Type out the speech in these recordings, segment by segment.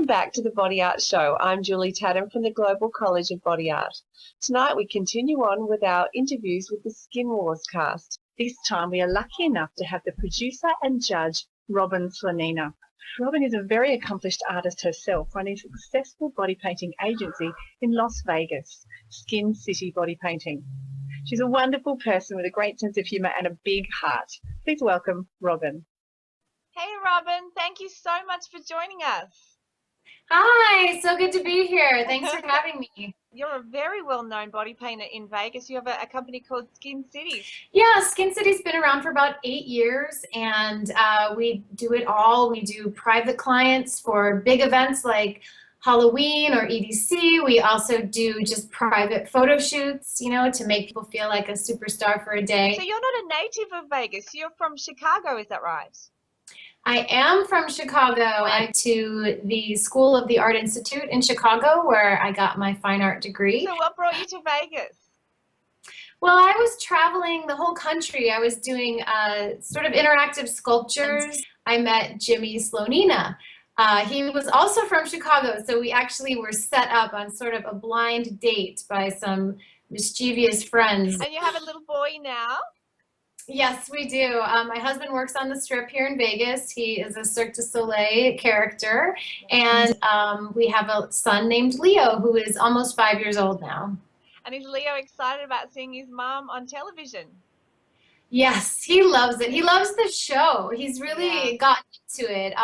Welcome back to the Body Art Show. I'm Julie Tattam from the Global College of Body Art. Tonight we continue on with our interviews with the Skin Wars cast. This time we are lucky enough to have the producer and judge, Robin Slonina. Robin is a very accomplished artist herself, running a successful body painting agency in Las Vegas, Skin City Body Painting. She's a wonderful person with a great sense of humour and a big heart. Please welcome Robin. Hey Robin, thank you so much for joining us. Hi, so good to be here. Thanks for having me. You're a very well-known body painter in Vegas. You have a company called Skin City. Yeah, Skin City's been around for about 8 years, and we do it all. We do private clients for big events like Halloween or EDC. We also do just private photo shoots, to make people feel like a superstar for a day. So you're not a native of Vegas. You're from Chicago, is that right? I am from Chicago. I went to the School of the Art Institute in Chicago, where I got my fine art degree. So what brought you to Vegas? Well, I was traveling the whole country. I was doing sort of interactive sculptures. I met Jimmy Slonina. He was also from Chicago, so we actually were set up on sort of a blind date by some mischievous friends. And you have a little boy now? Yes, we do. My husband works on the Strip here in Vegas. He is a Cirque du Soleil character, and we have a son named Leo, who is almost 5 years old now. And is Leo excited about seeing his mom on television? Yes, he loves it. He loves the show. He's really gotten into it.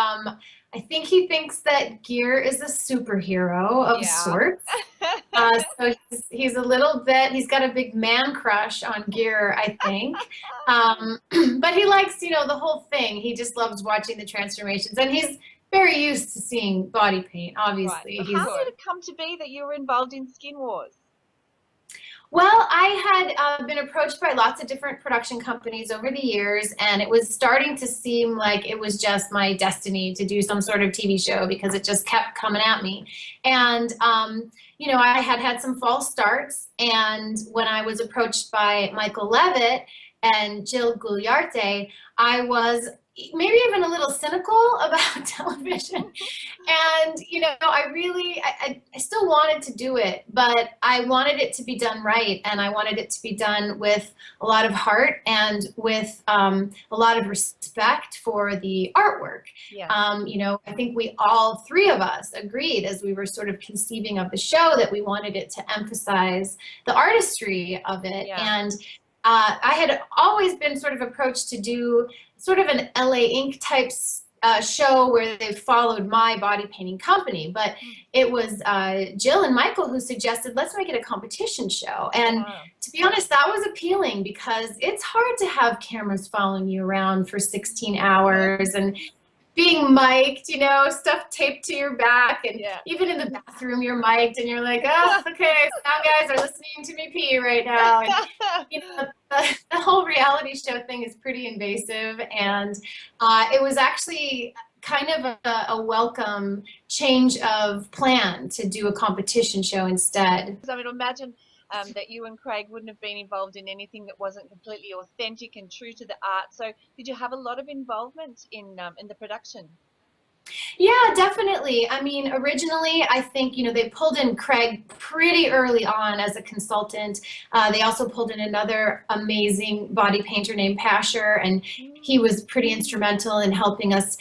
I think he thinks that Gear is a superhero of sorts. So he's a little bit, he's got a big man crush on Gear, I think. But he likes, the whole thing. He just loves watching the transformations. And he's very used to seeing body paint, obviously. Right. How did it come to be that you were involved in Skin Wars? Well, I had been approached by lots of different production companies over the years, and it was starting to seem like it was just my destiny to do some sort of TV show because it just kept coming at me. And, I had had some false starts, and when I was approached by Michael Levitt and Jill Gouliarte, I was maybe even a little cynical about television. And, I still wanted to do it, but I wanted it to be done right. And I wanted it to be done with a lot of heart and with a lot of respect for the artwork. Yeah. I think we all three of us agreed as we were sort of conceiving of the show that we wanted it to emphasize the artistry of it. Yeah. And I had always been sort of approached to do sort of an LA Ink type show where they followed my body painting company, but it was Jill and Michael who suggested, let's make it a competition show. And to be honest, that was appealing because it's hard to have cameras following you around for 16 hours and being mic'd, stuff taped to your back, and even in the bathroom you're mic'd and you're like, oh, okay, so now guys are listening to me pee right now. And, the whole reality show thing is pretty invasive, and it was actually kind of a welcome change of plan to do a competition show instead. I mean, imagine that you and Craig wouldn't have been involved in anything that wasn't completely authentic and true to the art. So did you have a lot of involvement in the production? Yeah, definitely. I mean, originally, I think, they pulled in Craig pretty early on as a consultant. They also pulled in another amazing body painter named Pasher, and he was pretty instrumental in helping us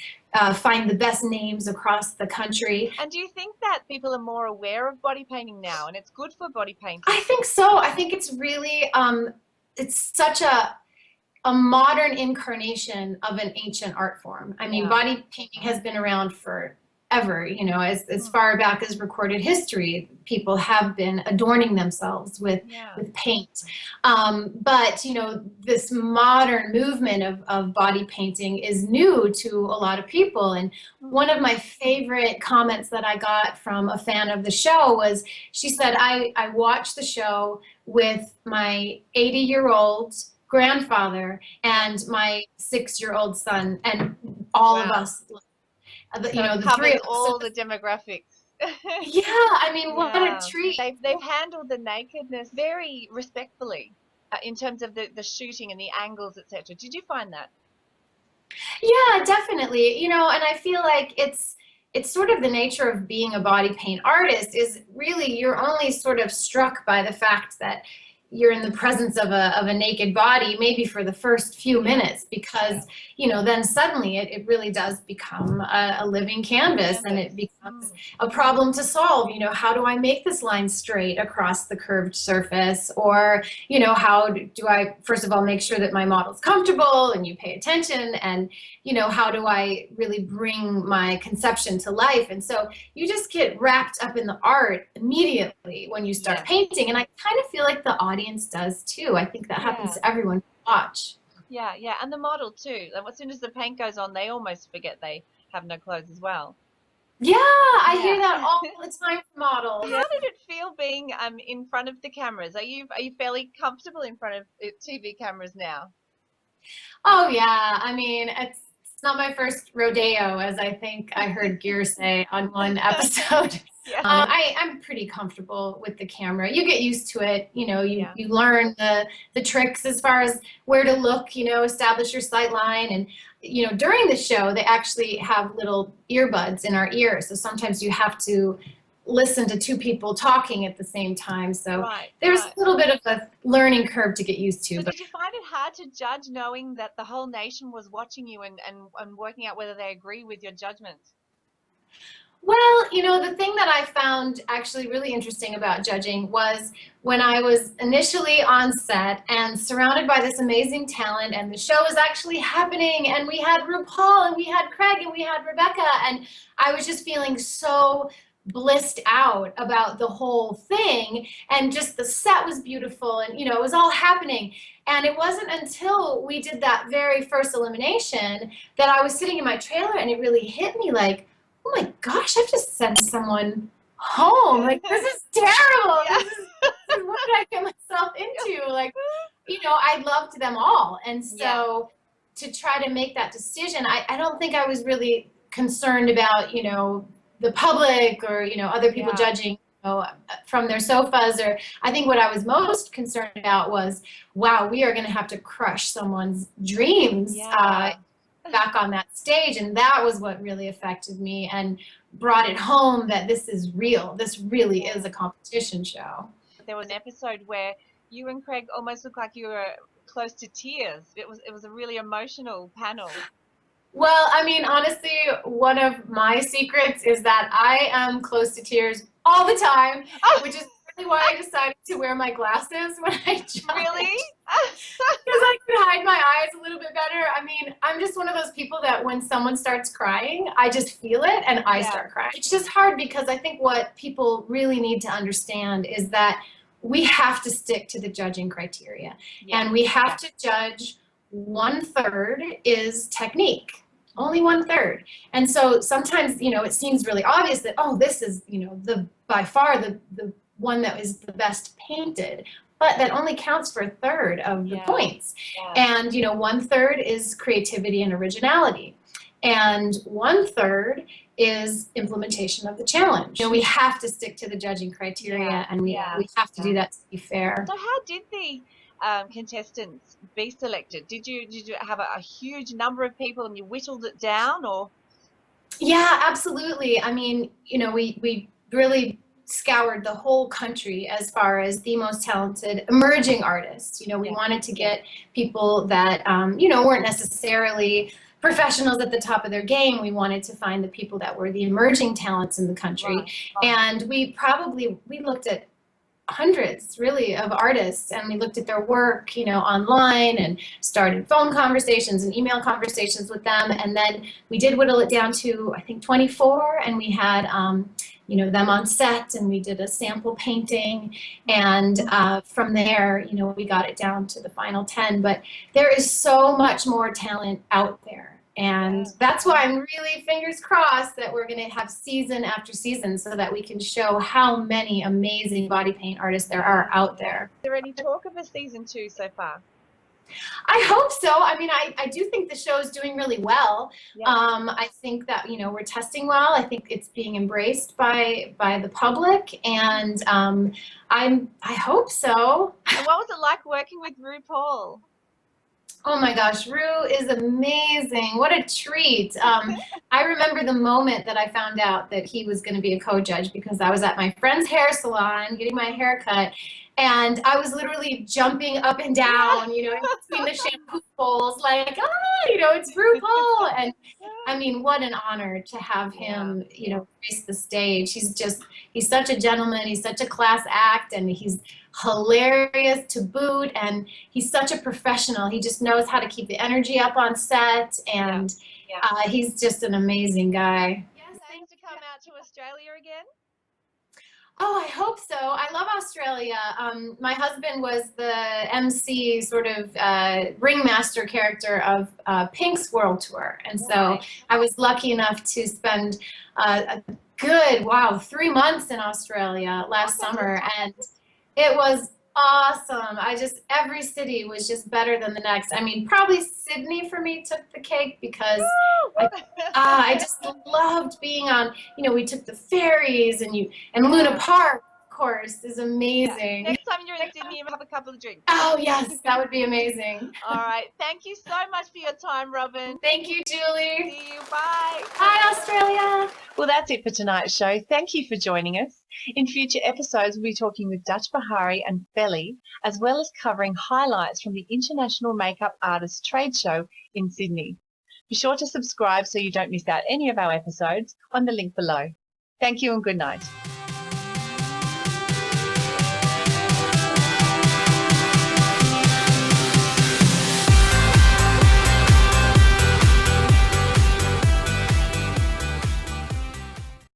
find the best names across the country. And do you think that people are more aware of body painting now, and it's good for body painting? I think so. I think it's really, it's such a modern incarnation of an ancient art form. I mean, body painting has been around forever, as far back as recorded history, people have been adorning themselves with paint. But, this modern movement of body painting is new to a lot of people. And one of my favorite comments that I got from a fan of the show was, she said, I watched the show with my 80-year-old grandfather and my 6-year-old son, and all of us, the three of us. All the demographics. Yeah, I mean, what a treat. They've handled the nakedness very respectfully in terms of the shooting and the angles, etc. Did you find that? Yeah, definitely. And I feel like it's sort of the nature of being a body paint artist is really you're only sort of struck by the fact that you're in the presence of a naked body, maybe for the first few minutes, because, you know, then suddenly it really does become a living canvas, and it becomes a problem to solve. You know, how do I make this line straight across the curved surface? Or, you know, how do I, first of all, make sure that my model's comfortable and you pay attention? And, you know, how do I really bring my conception to life? And so you just get wrapped up in the art immediately when you start painting. And I kind of feel like the audience does too. I think that happens to everyone who watch. Yeah, yeah, and the model too. As soon as the paint goes on, they almost forget they have no clothes as well. Yeah, I hear that all the time from models. How did it feel being in front of the cameras? Are you fairly comfortable in front of TV cameras now? Oh yeah, I mean, it's not my first rodeo, as I think I heard Gear say on one episode. I'm pretty comfortable with the camera. You get used to it, you know, you learn the tricks as far as where to look, you know, establish your sight line. And, you know, during the show, they actually have little earbuds in our ears. So sometimes you have to listen to two people talking at the same time. So there's a little bit of a learning curve to get used to. So did you find it hard to judge knowing that the whole nation was watching you and working out whether they agree with your judgment? Well, you know, the thing that I found actually really interesting about judging was when I was initially on set and surrounded by this amazing talent, and the show was actually happening, and we had RuPaul and we had Craig and we had Rebecca, and I was just feeling so blissed out about the whole thing, and just the set was beautiful, and, you know, it was all happening. And it wasn't until we did that very first elimination that I was sitting in my trailer and it really hit me like, oh my gosh, I've just sent someone home. Like, this is terrible. This is what did I get myself into? Like, you know, I loved them all. And so to try to make that decision, I don't think I was really concerned about, you know, the public or, you know, other people judging, you know, from their sofas. Or I think what I was most concerned about was, wow, we are going to have to crush someone's dreams back on that stage. And that was what really affected me and brought it home that this is real. This really is a competition show. There was an episode where you and Craig almost looked like you were close to tears. It was a really emotional panel. Well, I mean, honestly, one of my secrets is that I am close to tears all the time, which is really why I decided to wear my glasses when I judge. Really? Because I could hide my eyes a little bit better. I mean, I'm just one of those people that when someone starts crying, I just feel it and I start crying. It's just hard because I think what people really need to understand is that we have to stick to the judging criteria. And we have to judge 1/3 is technique. Only 1/3. And so sometimes, you know, it seems really obvious that, oh, this is, you know, by far the one that is the best painted. But that only counts for 1/3 of the points. And, you know, 1/3 is creativity and originality. And 1/3 is implementation of the challenge. You know, we have to stick to the judging criteria, and we have to do that to be fair. So how did the contestants be selected? Did you have a huge number of people and you whittled it down, or? Yeah, absolutely. I mean, you know, we really scoured the whole country as far as the most talented emerging artists. You know, we wanted to get people that, you know, weren't necessarily professionals at the top of their game. We wanted to find the people that were the emerging talents in the country. And we looked at hundreds really of artists, and we looked at their work, you know, online, and started phone conversations and email conversations with them. And then we did whittle it down to, I think, 24, and we had you know, them on set, and we did a sample painting, and from there, you know, we got it down to the final 10. But there is so much more talent out there, and that's why I'm really fingers crossed that we're going to have season after season so that we can show how many amazing body paint artists there are out there. Is there any talk of a season 2 so far? I hope so. I mean, I do think the show is doing really well. I think that, you know, we're testing well. I think it's being embraced by the public, and I hope so. And what was it like working with RuPaul? Oh my gosh, Rue is amazing. What a treat. I remember the moment that I found out that he was going to be a co-judge because I was at my friend's hair salon getting my hair cut, and I was literally jumping up and down, you know, in between the shampoo bowls, like, you know, it's RuPaul. And I mean, what an honor to have him, you know, grace the stage. He's such a gentleman. He's such a class act, and he's hilarious to boot, and he's such a professional. He just knows how to keep the energy up on set, and he's just an amazing guy. Yes, plans to come out to Australia again? Oh, I hope so. I love Australia. My husband was the MC, sort of ringmaster character of Pink's World Tour, and so I was lucky enough to spend a good 3 months in Australia last summer, and it was awesome. Every city was just better than the next. I mean, probably Sydney for me took the cake because I just loved being on, you know, we took the ferries, and Luna Park, of course, is amazing. Next time you're in Sydney, you have a couple of drinks. Oh, yes, that would be amazing. All right. Thank you so much for your time, Robin. Thank you, Julie. See you. Bye. Bye, Australia. Well, that's it for tonight's show. Thank you for joining us. In future episodes, we'll be talking with Dutch Bahari and Felly, as well as covering highlights from the International Makeup Artists Trade Show in Sydney. Be sure to subscribe so you don't miss out any of our episodes on the link below. Thank you and good night.